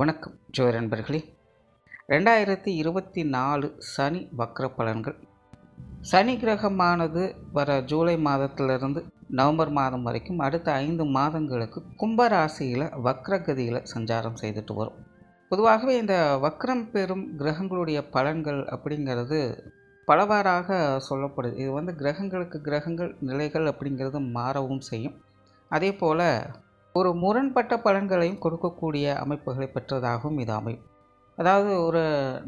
வணக்கம் ஜோதி நண்பர்களே. 2024 சனி வக்ர பலன்கள். சனி கிரகமானது வர ஜூலை மாதத்திலிருந்து நவம்பர் மாதம் வரைக்கும் அடுத்த 5 மாதங்களுக்கு கும்பராசியில் வக்ரகதியில் சஞ்சாரம் செய்துட்டு வரும். பொதுவாகவே இந்த வக்ரம் பெறும் கிரகங்களுடைய பலன்கள் அப்படிங்கிறது பலவாறாக சொல்லப்படுது. இது கிரகங்களுக்கு கிரகங்கள் நிலைகள் அப்படிங்கிறது மாறவும் செய்யும். அதே போல் ஒரு முரண்பட்ட பலன்களையும் கொடுக்கக்கூடிய அமைப்புகளை பெற்றதாகவும் இது அமையும். அதாவது ஒரு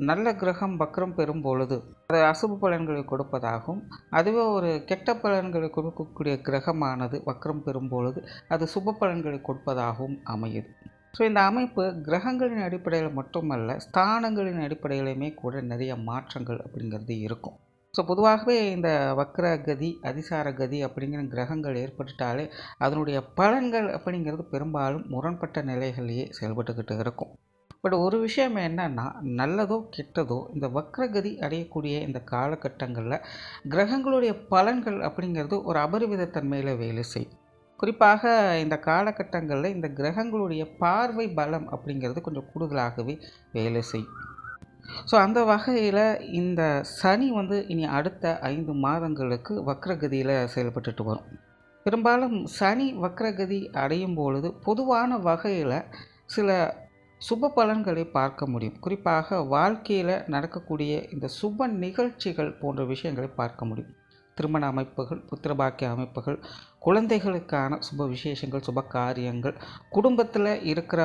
நல்ல கிரகம் வக்ரம் பெறும் பொழுது அது அசுப பலன்களை கொடுப்பதாகவும், அதுவே ஒரு கெட்ட பலன்களை கொடுக்கக்கூடிய கிரகமானது வக்ரம் பெறும் பொழுது அது சுப பலன்களை கொடுப்பதாகவும் அமையுது. ஸோ இந்த அமைப்பு கிரகங்களின் அடிப்படையில் மட்டுமல்ல, ஸ்தானங்களின் அடிப்படையிலுமே கூட நிறைய மாற்றங்கள் அப்படிங்கிறது இருக்கும். ஸோ பொதுவாகவே இந்த வக்ரகதி, அதிசார கதி அப்படிங்கிற கிரகங்கள் ஏற்பட்டுட்டாலே அதனுடைய பலன்கள் அப்படிங்கிறது பெரும்பாலும் முரண்பட்ட நிலைகளிலேயே செயல்பட்டுக்கிட்டு இருக்கும். பட் ஒரு விஷயம் என்னன்னா, நல்லதோ கெட்டதோ இந்த வக்ரகதி அடையக்கூடிய இந்த காலகட்டங்களில் கிரகங்களுடைய பலன்கள் அப்படிங்கிறது ஒரு அபரிவிதத்தன்மையில் வேலை செய்யும். குறிப்பாக இந்த காலகட்டங்களில் இந்த கிரகங்களுடைய பார்வை பலம் அப்படிங்கிறது கொஞ்சம் கூடுதலாகவே வேலை செய்யும். ஸோ அந்த வகையில் இந்த சனி இனி அடுத்த 5 மாதங்களுக்கு வக்ரகதியில் செயல்பட்டுட்டு வரும். பெரும்பாலும் சனி வக்ரகதி அடையும் பொழுது பொதுவான வகையில் சில சுப பலன்களை பார்க்க முடியும். குறிப்பாக வாழ்க்கையில் நடக்கக்கூடிய இந்த சுப நிகழ்ச்சிகள் போன்ற விஷயங்களை பார்க்க முடியும். திருமண அமைப்புகள், புத்திரபாக்கிய அமைப்புகள், குழந்தைகளுக்கான சுப விசேஷங்கள், சுப காரியங்கள், குடும்பத்தில் இருக்கிற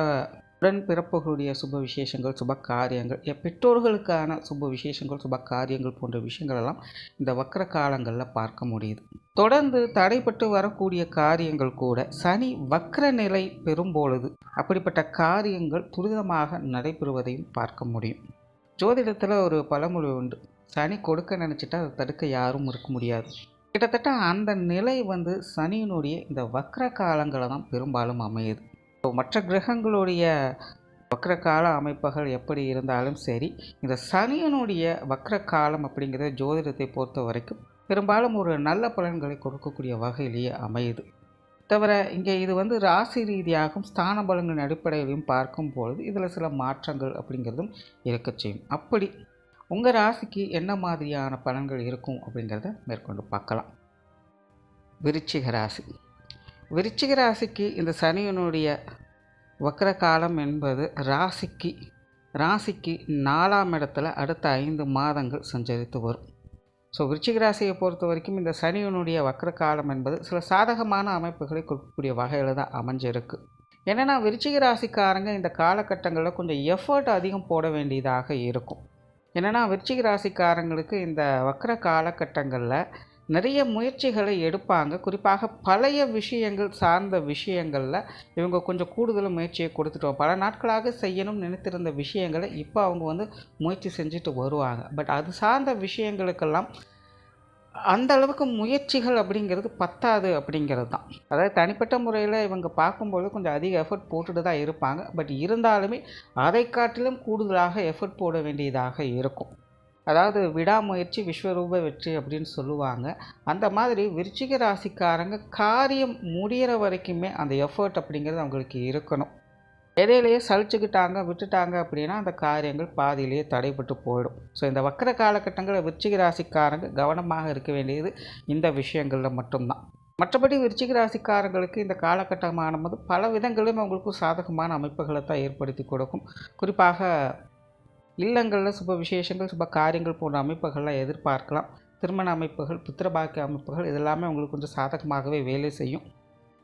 உடன் பிறப்புகளுடைய சுப விசேஷங்கள், சுப காரியங்கள், பெற்றோர்களுக்கான சுப விசேஷங்கள், சுப காரியங்கள் போன்ற விஷயங்களெல்லாம் இந்த வக்ர காலங்களில் பார்க்க முடியுது. தொடர்ந்து தடைப்பட்டு வரக்கூடிய காரியங்கள் கூட சனி வக்ர நிலை பெறும்பொழுது அப்படிப்பட்ட காரியங்கள் துரிதமாக நடைபெறுவதையும் பார்க்க முடியும். ஜோதிடத்தில் ஒரு பழமொழி உண்டு, சனி கொடுக்க நினச்சிட்டா அதை தடுக்க யாரும் இருக்க முடியாது. கிட்டத்தட்ட அந்த நிலை சனியினுடைய இந்த வக்ர காலங்களை தான் பெரும்பாலும் அமையுது. மற்ற கிரகங்களுடைய வக்ர கால அமைப்புகள் எப்படி இருந்தாலும் சரி, இந்த சனியனுடைய வக்ர காலம் அப்படிங்கிறத ஜோதிடத்தை பொறுத்த வரைக்கும் பெரும்பாலும் ஒரு நல்ல பலன்களை கொடுக்கக்கூடிய வகையிலேயே அமையுது. தவிர இங்கே இது ராசி ரீதியாகவும் ஸ்தான பலன்களின் அடிப்படையிலையும் பார்க்கும் பொழுது இதில் சில மாற்றங்கள் அப்படிங்கிறதும் இருக்க செய்யும். அப்படி உங்கள் ராசிக்கு என்ன மாதிரியான பலன்கள் இருக்கும் அப்படிங்கிறத மேற்கொண்டு பார்க்கலாம். விருச்சிக ராசி. விருச்சிக ராசிக்கு இந்த சனியினுடைய வக்ர காலம் என்பது ராசிக்கு 4ஆம் இடத்துல அடுத்த 5 மாதங்கள் சஞ்சரித்து வரும். ஸோ விருச்சிக ராசியை பொறுத்த வரைக்கும் இந்த சனியினுடைய வக்ர காலம் என்பது சில சாதகமான அமைப்புகளை கொடுக்கக்கூடிய வகையில் தான் அமைஞ்சிருக்கு. என்னென்னா, விருச்சிக ராசிக்காரங்க இந்த காலகட்டங்களில் கொஞ்சம் எஃபர்ட் அதிகம் போட வேண்டியதாக இருக்கும். என்னென்னா, விருச்சிக ராசிக்காரங்களுக்கு இந்த வக்ர காலகட்டங்களில் நிறைய முயற்சிகளை எடுப்பாங்க. குறிப்பாக பழைய விஷயங்கள் சார்ந்த விஷயங்களில் இவங்க கொஞ்சம் கூடுதல் முயற்சியை கொடுத்துட்டோம். பல நாட்களாக செய்யணும்னு நினைத்திருந்த விஷயங்களை இப்போ அவங்க முயற்சி செஞ்சுட்டு வருவாங்க. பட் அது சார்ந்த விஷயங்களுக்கெல்லாம் அந்த அளவுக்கு முயற்சிகள் அப்படிங்கிறது பத்தாது அப்படிங்கிறது தான். அதாவது தனிப்பட்ட முறையில் இவங்க பார்க்கும்போது கொஞ்சம் அதிக எஃபர்ட் போட்டுட்டு தான் இருப்பாங்க. பட் இருந்தாலுமே அதை காட்டிலும் கூடுதலாக எஃபர்ட் போட வேண்டியதாக இருக்கும். அதாவது விடாமுயற்சி விஸ்வரூப வெற்றி அப்படின்னு சொல்லுவாங்க. அந்த மாதிரி விருச்சிக ராசிக்காரங்க காரியம் முடிகிற வரைக்குமே அந்த எஃபர்ட் அப்படிங்கிறது அவங்களுக்கு இருக்கணும். இடையிலேயே சலிச்சுக்கிட்டாங்க விட்டுட்டாங்க அப்படின்னா அந்த காரியங்கள் பாதியிலேயே தடைப்பட்டு போயிடும். ஸோ இந்த வக்ர காலகட்டங்களில் விருச்சிக ராசிக்காரங்க கவனமாக இருக்க வேண்டியது இந்த விஷயங்களில் மட்டும்தான். மற்றபடி விருச்சிக ராசிக்காரங்களுக்கு இந்த காலகட்டமானது பல விதங்களிலும் அவங்களுக்கும் சாதகமான அமைப்புகளை தான் ஏற்படுத்தி கொடுக்கும். குறிப்பாக இல்லங்களில் சுப விசேஷங்கள், சுப காரியங்கள் போன்ற அமைப்புகள்லாம் எதிர்பார்க்கலாம். திருமண அமைப்புகள், புத்திரபாக்கிய அமைப்புகள் இதெல்லாமே உங்களுக்கு கொஞ்சம் சாதகமாகவே வேலை செய்யும்.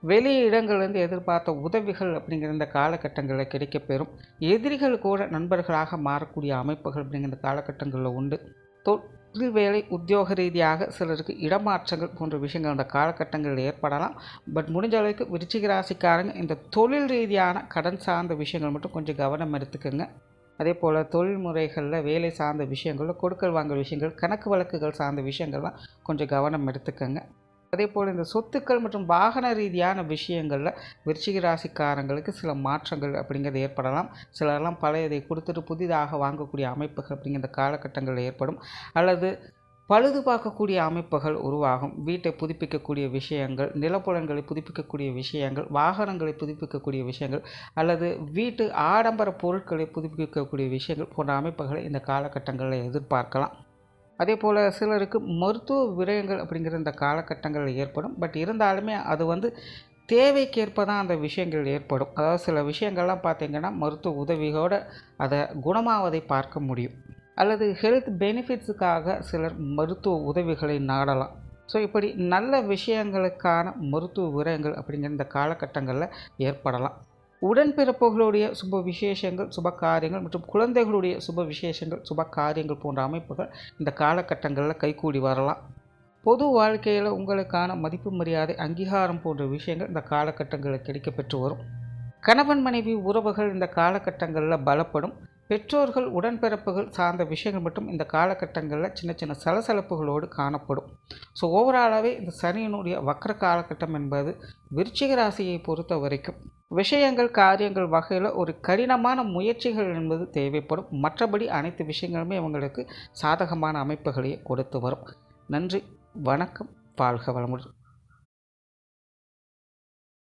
வெளி இடங்கள்லேருந்து எதிர்பார்த்த உதவிகள் அப்படிங்கிற இந்த காலகட்டங்களில் கிடைக்கப்பெறும். எதிரிகள் கூட நண்பர்களாக மாறக்கூடிய அமைப்புகள் அப்படிங்கிற இந்த காலகட்டங்களில் உண்டு. தொழில் வேலை உத்தியோக ரீதியாக சிலருக்கு இடமாற்றங்கள் போன்ற விஷயங்கள் அந்த காலகட்டங்களில் ஏற்படலாம். பட் முடிஞ்ச அளவுக்கு விருச்சிக ராசிக்காரங்க இந்த தொழில் ரீதியான கடன் சார்ந்த விஷயங்கள் மட்டும் கொஞ்சம் கவனம் எடுத்துக்கோங்க. அதே போல் தொழில் முறைகளில் வேலை சார்ந்த விஷயங்களில் கொடுக்கல் வாங்கல் விஷயங்கள், கணக்கு வழக்குகள் சார்ந்த விஷயங்கள்லாம் கொஞ்சம் கவனம் எடுத்துக்கோங்க. அதே போல் இந்த சொத்துக்கள் மற்றும் வாகன ரீதியான விஷயங்களில் விருச்சிக ராசிக்காரங்களுக்கு சில மாற்றங்கள் அப்படிங்கிறது ஏற்படலாம். சிலரெல்லாம் பழையதை கொடுத்துட்டு புதிதாக வாங்கக்கூடிய அமைப்புகள் அப்படிங்கிற காலகட்டங்களில் ஏற்படும். அல்லது பழுது பார்க்கக்கூடிய அமைப்புகள் உருவாகும். வீட்டை புதுப்பிக்கக்கூடிய விஷயங்கள், நிலப்புலன்களை புதுப்பிக்கக்கூடிய விஷயங்கள், வாகனங்களை புதுப்பிக்கக்கூடிய விஷயங்கள் அல்லது வீட்டு ஆடம்பர பொருட்களை புதுப்பிக்கக்கூடிய விஷயங்கள் போன்ற அமைப்புகளை இந்த காலகட்டங்களில் எதிர்பார்க்கலாம். அதே போல் சிலருக்கு மருத்துவ விரயங்கள் அப்படிங்கிற இந்த காலகட்டங்களில் ஏற்படும். பட் இருந்தாலுமே அது தேவைக்கேற்ப தான் அந்த விஷயங்கள் ஏற்படும். அதாவது சில விஷயங்கள்லாம் பார்த்திங்கன்னா மருத்துவ உதவியோடு அதை குணமாவதை பார்க்க முடியும். அல்லது ஹெல்த் பெனிஃபிட்ஸுக்காக சிலர் மருத்துவ உதவிகளை நாடலாம். ஸோ இப்படி நல்ல விஷயங்களுக்கான மருத்துவ விரயங்கள் அப்படிங்கிற இந்த காலகட்டங்களில் ஏற்படலாம். உடன்பிறப்புகளுடைய சுப விசேஷங்கள், சுப காரியங்கள் மற்றும் குழந்தைகளுடைய சுப விசேஷங்கள், சுப காரியங்கள் போன்ற அமைப்புகள் இந்த காலகட்டங்களில் கைகூடி வரலாம். பொது வாழ்க்கையில் உங்களுக்கான மதிப்பு, மரியாதை, அங்கீகாரம் போன்ற விஷயங்கள் இந்த காலகட்டங்களில் கிடைக்கப்பெற்று வரும். கணவன் மனைவி உறவுகள் இந்த காலகட்டங்களில் பலப்படும். பெற்றோர்கள், உடன்பிறப்புகள் சார்ந்த விஷயங்கள் மட்டும் இந்த காலகட்டங்களில் சின்ன சின்ன சலசலப்புகளோடு காணப்படும். ஸோ ஓவராலாகவே இந்த சனியினுடைய வக்ர காலகட்டம் என்பது விருச்சிக ராசியை பொறுத்த வரைக்கும் விஷயங்கள், காரியங்கள் வகையில் ஒரு கடினமான முயற்சிகள் என்பது தேவைப்படும். மற்றபடி அனைத்து விஷயங்களுமே இவங்களுக்கு சாதகமான அமைப்புகளையே கொடுத்து வரும். நன்றி, வணக்கம், வாழ்க வளமுடன்.